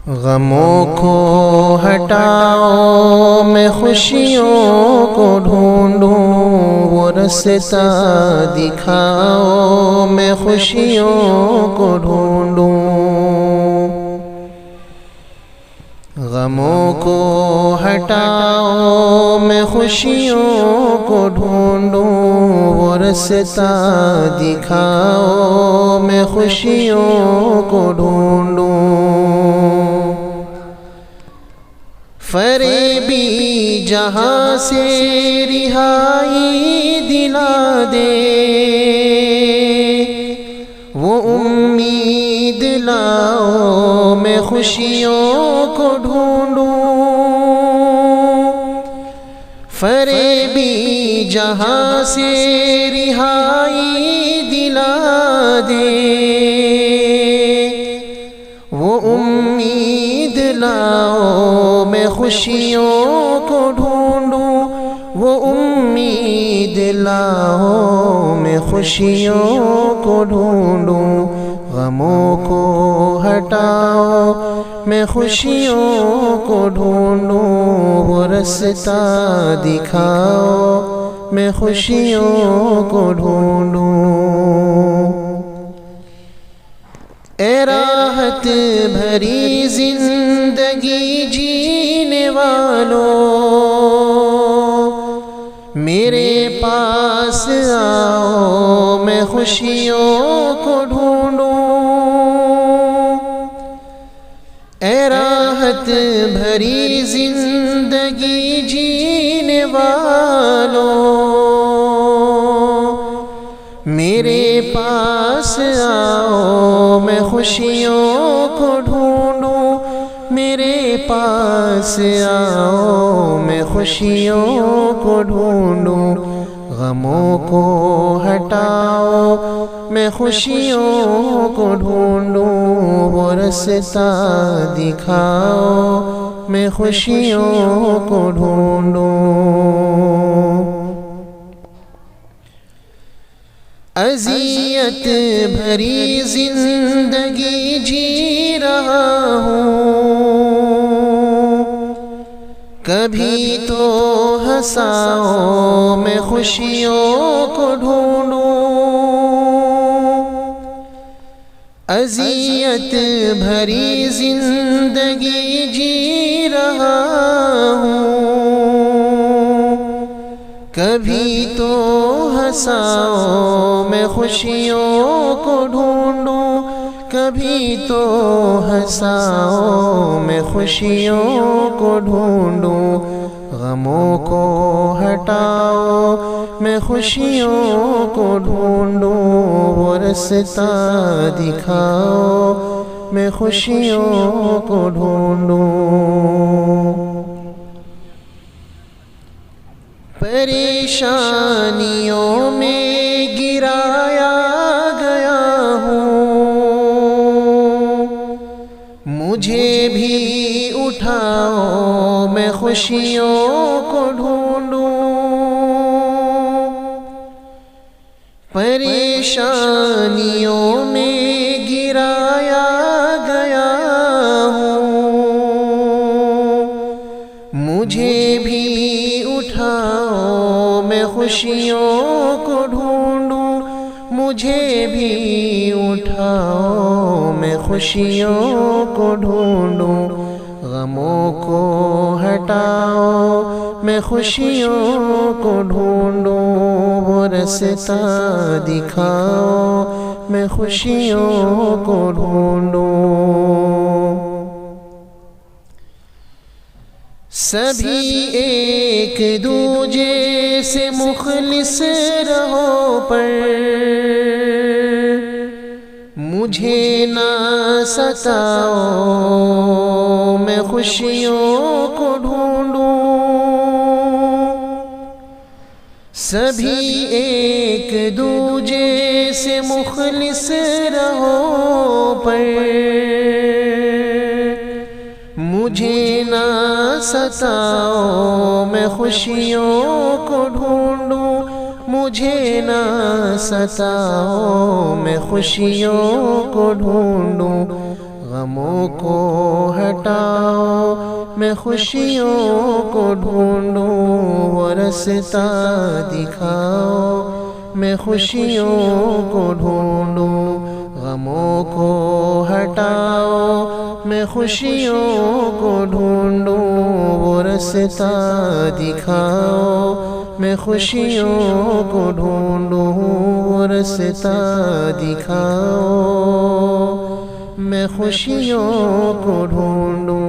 غموں کو ہٹاؤ میں خوشیوں کو ڈھونڈوں، وہ رستہ دکھاؤ میں خوشیوں کو ڈھونڈوں۔ غموں کو ہٹاؤ میں خوشیوں کو ڈھونڈوں، وہ رستہ دکھاؤ میں خوشیوں کو ڈھونڈوں۔ فریبی جہاں سے رہائی دلا دے، وہ امید لاؤ میں خوشیوں کو ڈھونڈوں۔ فریبی جہاں سے رہائی دلا دے، وہ امید لاؤ میں خوشیوں کو ڈھونڈوں، وہ امید لاؤ میں خوشیوں کو ڈھونڈوں۔ غموں کو ہٹاؤ میں خوشیوں کو ڈھونڈوں، وہ رستہ دکھاؤ میں خوشیوں کو ڈھونڈوں۔ اے راحت بھری زندگی جینے والوں، میرے پاس آؤ میں خوشیوں کو ڈھونڈوں۔ اے راحت بھری زندگی جینے والوں، میرے پاس آؤ میں خوشیوں کو ڈھونڈوں، میرے پاس آؤ میں خوشیوں کو ڈھونڈوں۔ غموں کو ہٹاؤ میں خوشیوں کو ڈھونڈوں، وہ رستہ دکھاؤ میں خوشیوں کو ڈھونڈوں۔ اذیت بھری زندگی جی رہا ہوں، کبھی تو ہنساؤ میں خوشیوں کو ڈھونڈوں۔ اذیت بھری زندگی جی رہا ہوں، کبھی تو ہنساؤ میں خوشیوں کو ڈھونڈوں، کبھی تو ہنساؤ میں خوشیوں کو ڈھونڈوں۔ غموں کو ہٹاؤ میں خوشیوں کو ڈھونڈوں، وہ رستہ دکھاؤ میں خوشیوں کو ڈھونڈوں۔ پریشانیوں میں گرایا گیا ہوں، مجھے بھی اٹھاؤ میں خوشیوں کو ڈھونڈوں۔ پریشانیوں میں گرایا گیا ہوں، مجھے بھی اٹھاؤ میں خوشیوں کو ڈھونڈوں، مجھے بھی اٹھاؤ میں خوشیوں کو ڈھونڈوں۔ غموں کو ہٹاؤ میں خوشیوں کو ڈھونڈوں، وہ رستہ دکھاؤ میں خوشیوں کو ڈھونڈوں۔ سبھی ایک دوجے سے مخلص رہو، پر مجھے نہ ستاؤ میں خوشیوں کو ڈھونڈوں۔ سبھی ایک دوجے سے مخلص رہو، پر مجھے نہ ستاؤ میں خوشیوں کو ڈھونڈوں، مجھے نہ ستاؤ میں خوشیوں کو ڈھونڈوں۔ غموں کو ہٹاؤ میں خوشیوں کو ڈھونڈوں، وہ رستہ دکھاؤ میں خوشیوں کو ڈھونڈوں، غموں کو ہٹاؤ میں خوشیوں کو ڈھونڈوں، وہ رستہ دکھاؤ میں خوشیوں کو ڈھونڈوں، وہ رستہ دکھاؤ میں خوشیوں کو ڈھونڈوں۔